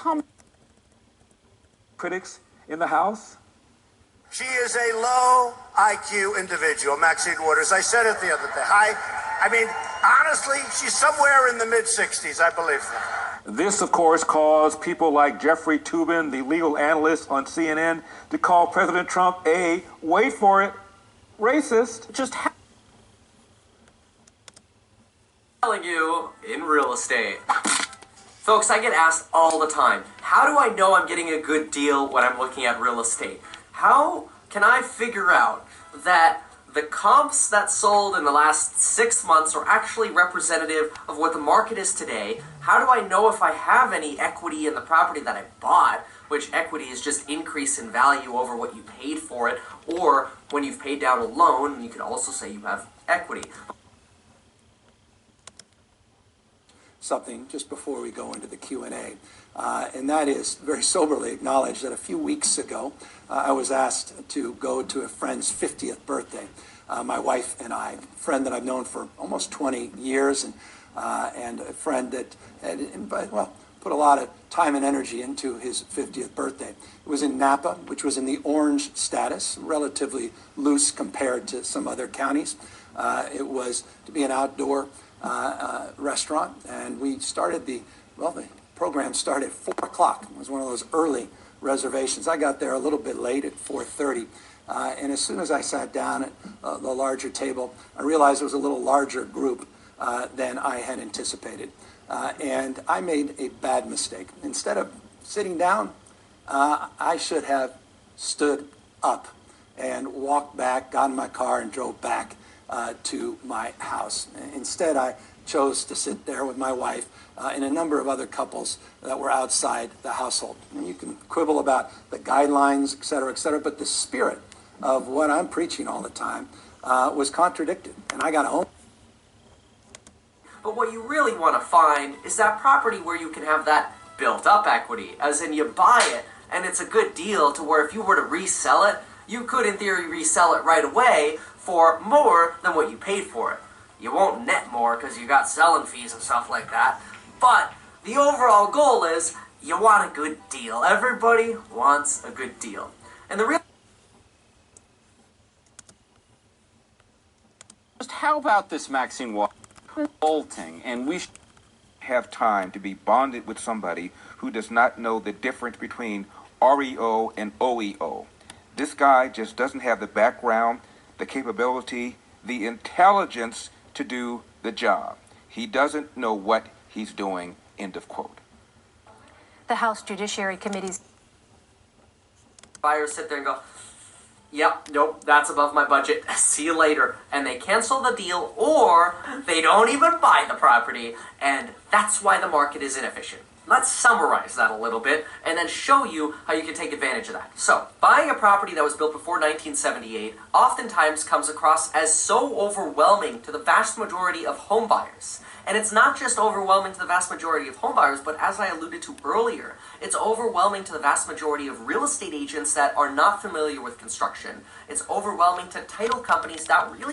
comment critics in the House? She is a low IQ individual, Maxine Waters. I said it the other day. I mean, honestly, she's somewhere in the mid-60s, I believe that. This, of course, caused people like Jeffrey Toobin, the legal analyst on CNN, to call President Trump a, wait for it, racist. Telling you in real estate. Folks, I get asked all the time, how do I know I'm getting a good deal when I'm looking at real estate? How can I figure out that the comps that sold in the last 6 months are actually representative of what the market is today? How do I know if I have any equity in the property that I bought, which equity is just increase in value over what you paid for it, or when you've paid down a loan, you could also say you have equity. Something just before we go into the Q&A, and that is very soberly acknowledge that a few weeks ago I was asked to go to a friend's 50th birthday. My wife and I, a friend that I've known for almost 20 years, and a friend that had put a lot of time and energy into his 50th birthday. It was in Napa, which was in the orange status, relatively loose compared to some other counties. It was to be an outdoor restaurant, and we started the program started at 4 o'clock. It was one of those early reservations. I got there a little bit late at 4:30, and as soon as I sat down at the larger table, I realized it was a little larger group than I had anticipated, and I made a bad mistake. Instead of sitting down, I should have stood up and walked back, got in my car, and drove back to my house. Instead, I chose to sit there with my wife and a number of other couples that were outside the household. And you can quibble about the guidelines, et cetera, but the spirit of what I'm preaching all the time was contradicted, and I got home. But what you really want to find is that property where you can have that built-up equity, as in you buy it, and it's a good deal to where if you were to resell it, you could, in theory, resell it right away for more than what you paid for it. You won't net more because you got selling fees and stuff like that, but the overall goal is you want a good deal. Everybody wants a good deal. And the real... Just how about this, Maxine Waters? Bolting, and we should have time to be bonded with somebody who does not know the difference between REO and OEO. This guy just doesn't have the background, the capability, the intelligence to do the job. He doesn't know what he's doing, end of quote. The House Judiciary Committee's buyers sit there and go, yep, nope, that's above my budget, see you later. And they cancel the deal, or they don't even buy the property, and that's why the market is inefficient. Let's summarize that a little bit and then show you how you can take advantage of that. So, buying a property that was built before 1978 oftentimes comes across as so overwhelming to the vast majority of home buyers. And it's not just overwhelming to the vast majority of home buyers, but as I alluded to earlier, it's overwhelming to the vast majority of real estate agents that are not familiar with construction. It's overwhelming to title companies that really